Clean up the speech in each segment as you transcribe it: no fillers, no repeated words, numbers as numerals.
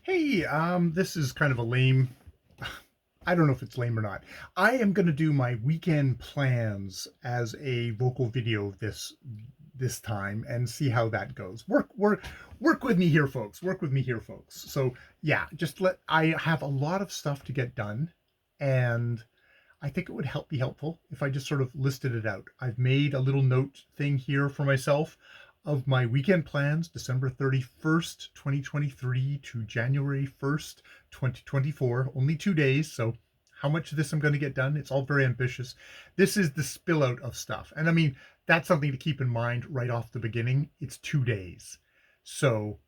Hey, this is kind of a lame. I don't know if it's lame or not. I am going to do my weekend plans as a vocal video this time and see how that goes. Work with me here, folks. Work with me here, folks. So yeah, just let I have a lot of stuff to get done, and I think it would be helpful if I just sort of listed it out. I've made a little note thing here for myself of my weekend plans, December 31st, 2023 to January 1st, 2024. Only 2 days, so how much of this I'm going to get done? It's all very ambitious. This is the spill out of stuff. And I mean, that's something to keep in mind right off the beginning. It's 2 days. So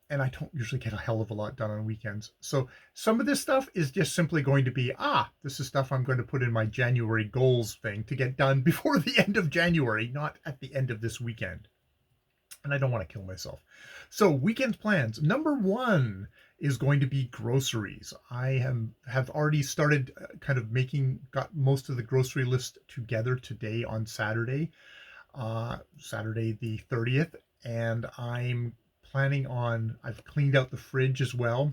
and I don't usually get a hell of a lot done on weekends. So some of this stuff is just simply going to be, this is stuff I'm going to put in my January goals thing to get done before the end of January, not at the end of this weekend. And I don't want to kill myself. So weekend plans. Number one is going to be groceries. I have already started got most of the grocery list together today on Saturday, Saturday the 30th, and I've cleaned out the fridge as well.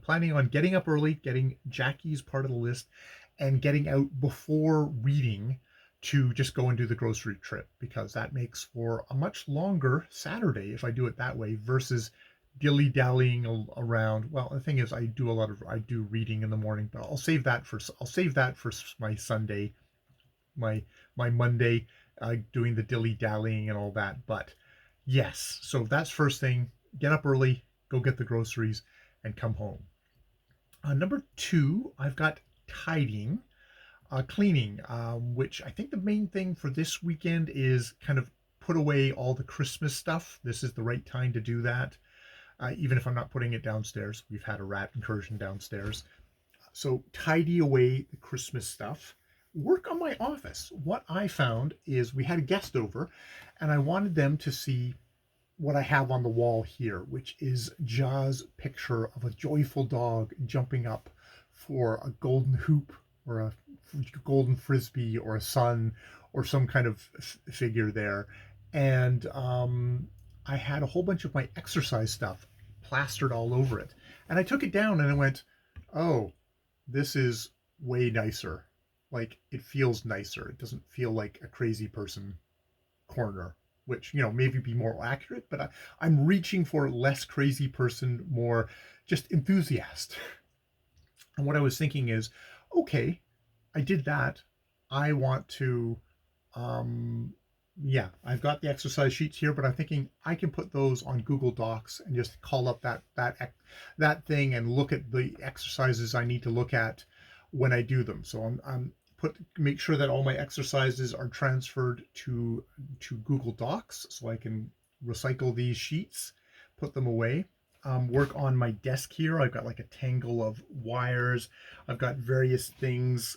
Planning on getting up early, getting Jackie's part of the list, and getting out before reading to just go and do the grocery trip, because that makes for a much longer Saturday if I do it that way versus dilly dallying around. Well, the thing is, I do reading in the morning, but I'll save that for my Sunday, my Monday, doing the dilly dallying and all that. But yes, so that's first thing. Get up early, go get the groceries, and come home. Number two, I've got tidying, cleaning, which I think the main thing for this weekend is kind of put away all the Christmas stuff. This is the right time to do that, even if I'm not putting it downstairs. We've had a rat incursion downstairs. So tidy away the Christmas stuff. Work on my office. What I found is we had a guest over, and I wanted them to see what I have on the wall here, which is Ja's picture of a joyful dog jumping up for a golden hoop or a golden frisbee or a sun or some kind of figure there. And I had a whole bunch of my exercise stuff plastered all over it. And I took it down and I went, oh, this is way nicer. Like, it feels nicer. It doesn't feel like a crazy person corner, which, maybe be more accurate, but I'm reaching for less crazy person, more just enthusiast. And what I was thinking is, okay, I did that. I want to, yeah, I've got the exercise sheets here, but I'm thinking I can put those on Google Docs and just call up that thing and look at the exercises I need to look at when I do them. So I'm make sure that all my exercises are transferred to Google Docs so I can recycle these sheets, put them away. Work on my desk here. I've got like a tangle of wires. I've got various things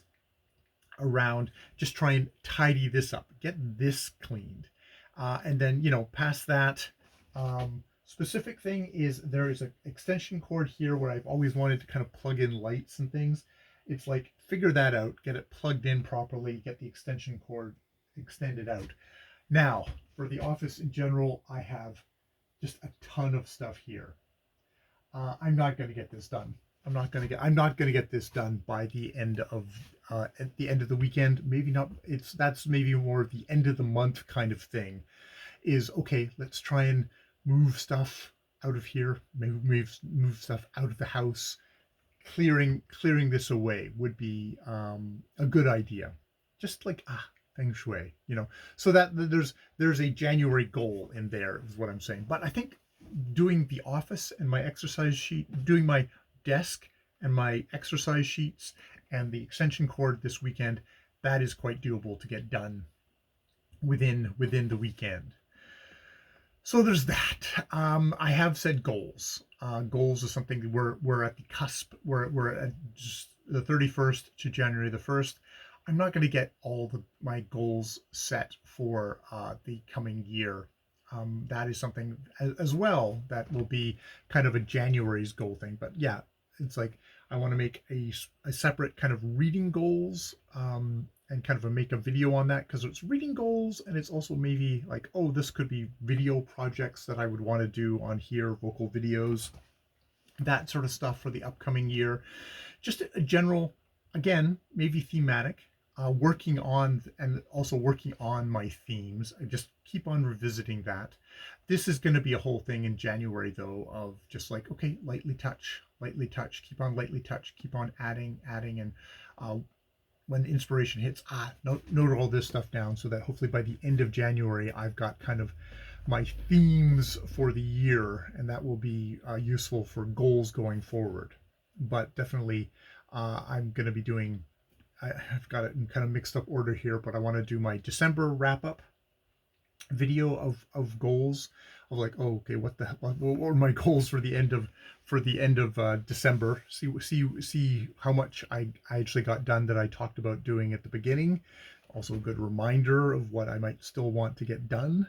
around. Just try and tidy this up, get this cleaned. And then, past that, specific thing is there is an extension cord here where I've always wanted to kind of plug in lights and things. It's like, figure that out, get it plugged in properly, get the extension cord extended out. Now, for the office in general, I have just a ton of stuff here. I'm not going to get this done. I'm not going to get this done by the end of at the end of the weekend. Maybe not. That's maybe more of the end of the month kind of thing. Is okay. Let's try and move stuff out of here. Maybe move stuff out of the house. Clearing this away would be a good idea. Just like feng shui, So that there's a January goal in there is what I'm saying. But I think doing the office and my exercise sheet, doing my desk and my exercise sheets and the extension cord this weekend, that is quite doable to get done within the weekend. So there's that. I have said goals. Goals is something we're at the cusp. We're at just the 31st to January the 1st. I'm not going to get all my goals set for the coming year. That is something as well that will be kind of a January's goal thing. But yeah, it's like I want to make a separate kind of reading goals, and kind of make a video on that, because it's reading goals and it's also maybe like, oh, this could be video projects that I would want to do on here, vocal videos. that sort of stuff for the upcoming year. Just a general, again, maybe thematic, working on and also working on my themes. I just keep on revisiting that. This is going to be a whole thing in January, though, of just like, okay, lightly touch, keep on lightly touch, keep on adding, and uh, when inspiration hits, note all this stuff down so that hopefully by the end of January, I've got kind of my themes for the year, and that will be useful for goals going forward. But definitely, I'm going to be doing. I've got it in kind of mixed up order here, but I want to do my December wrap up video of goals of like, oh, okay, what were my goals for the end of December. See how much I actually got done that I talked about doing at the beginning. Also a good reminder of what I might still want to get done,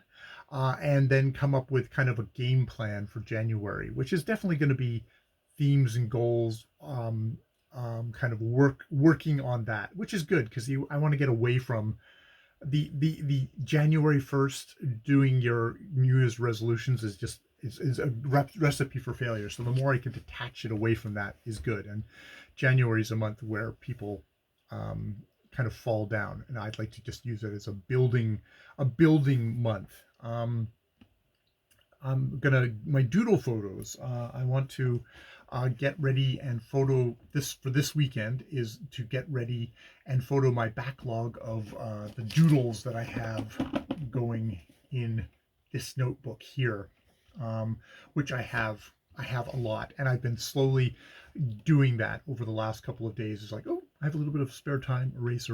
and then come up with kind of a game plan for January, which is definitely going to be themes and goals, kind of working on that, which is good because I want to get away from the January 1st doing your New Year's resolutions is just is a recipe for failure. So the more I can detach it away from that is good. And January is a month where people kind of fall down, and I'd like to just use it as a building month. I'm gonna my doodle photos. I want to get ready and photo this for this weekend is to get ready and photo my backlog of the doodles that I have going in this notebook here, which I have a lot, and I've been slowly doing that over the last couple of days. It's like, oh, I have a little bit of spare time, erase.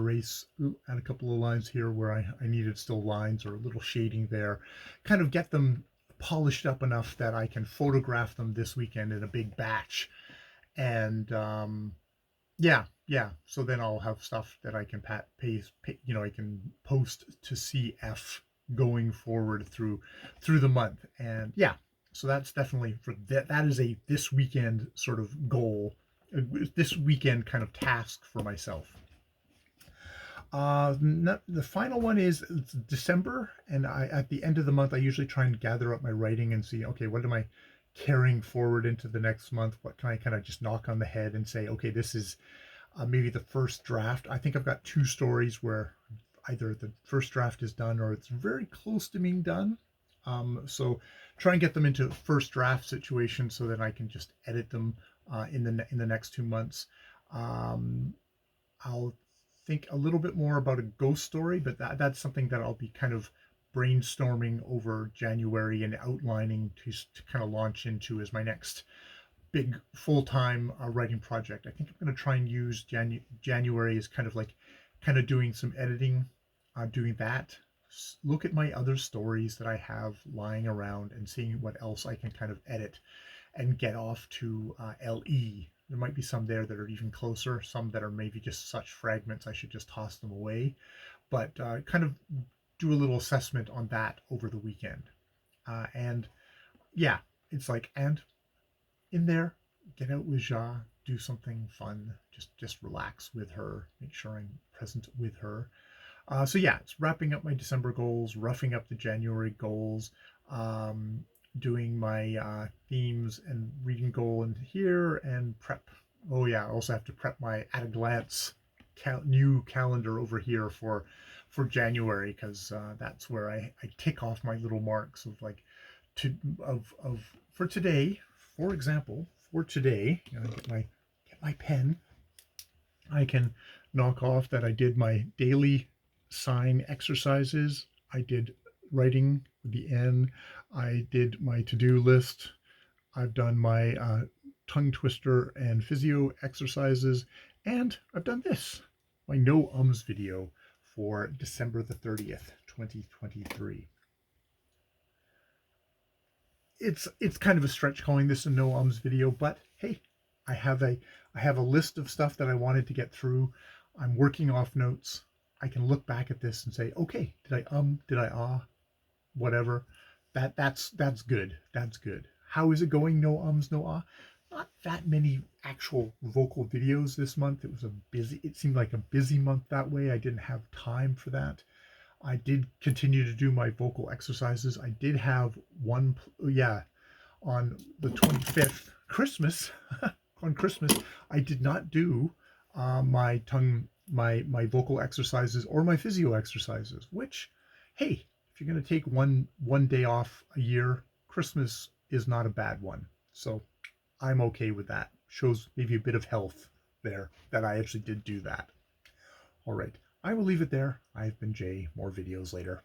Ooh, add a couple of lines here where I needed still lines or a little shading there, kind of get them polished up enough that I can photograph them this weekend in a big batch. And yeah. So then I'll have stuff that I can I can post to CF going forward through the month. And yeah, so that's definitely for that. That is a this weekend sort of goal, this weekend kind of task for myself. The final one is December, and at the end of the month I usually try and gather up my writing and see, okay, what am I carrying forward into the next month? What can I kind of just knock on the head and say, okay, this is maybe the first draft. I think I've got two stories where either the first draft is done or it's very close to being done. So try and get them into first draft situation so that I can just edit them in the next 2 months. I'll think a little bit more about a ghost story, but that's something that I'll be kind of brainstorming over January and outlining to kind of launch into as my next big full-time writing project. I think I'm going to try and use January as kind of doing some editing, doing that. Look at my other stories that I have lying around and seeing what else I can kind of edit and get off to LE. There might be some there that are even closer, some that are maybe just such fragments I should just toss them away. But kind of do a little assessment on that over the weekend. And yeah, it's like, and in there, get out with Ja, do something fun, just relax with her, make sure I'm present with her. So yeah, it's wrapping up my December goals, roughing up the January goals, doing my themes and reading goal in here and prep. Oh yeah, I also have to prep my at a glance new calendar over here for January because that's where I tick off my little marks of like to of for today. For example, for today, get my pen. I can knock off that I did my daily sign exercises. I did writing with the N. I did my to-do list. I've done my tongue twister and physio exercises. And I've done this, my no ums video for December the 30th, 2023. It's kind of a stretch calling this a no ums video, but hey, I have a list of stuff that I wanted to get through. I'm working off notes. I can look back at this and say, okay, did I whatever. That's good. That's good. How is it going? No ums, no ah. Not that many actual vocal videos this month. It seemed like a busy month that way. I didn't have time for that. I did continue to do my vocal exercises. I did have one, yeah, on the 25th, Christmas, on Christmas, I did not do my vocal exercises or my physio exercises. Which, hey, if you're going to take one day off a year, Christmas is not a bad one. So I'm okay with that. Shows maybe a bit of health there that I actually did do that. All right, I will leave it there. I've been Jay. More videos later.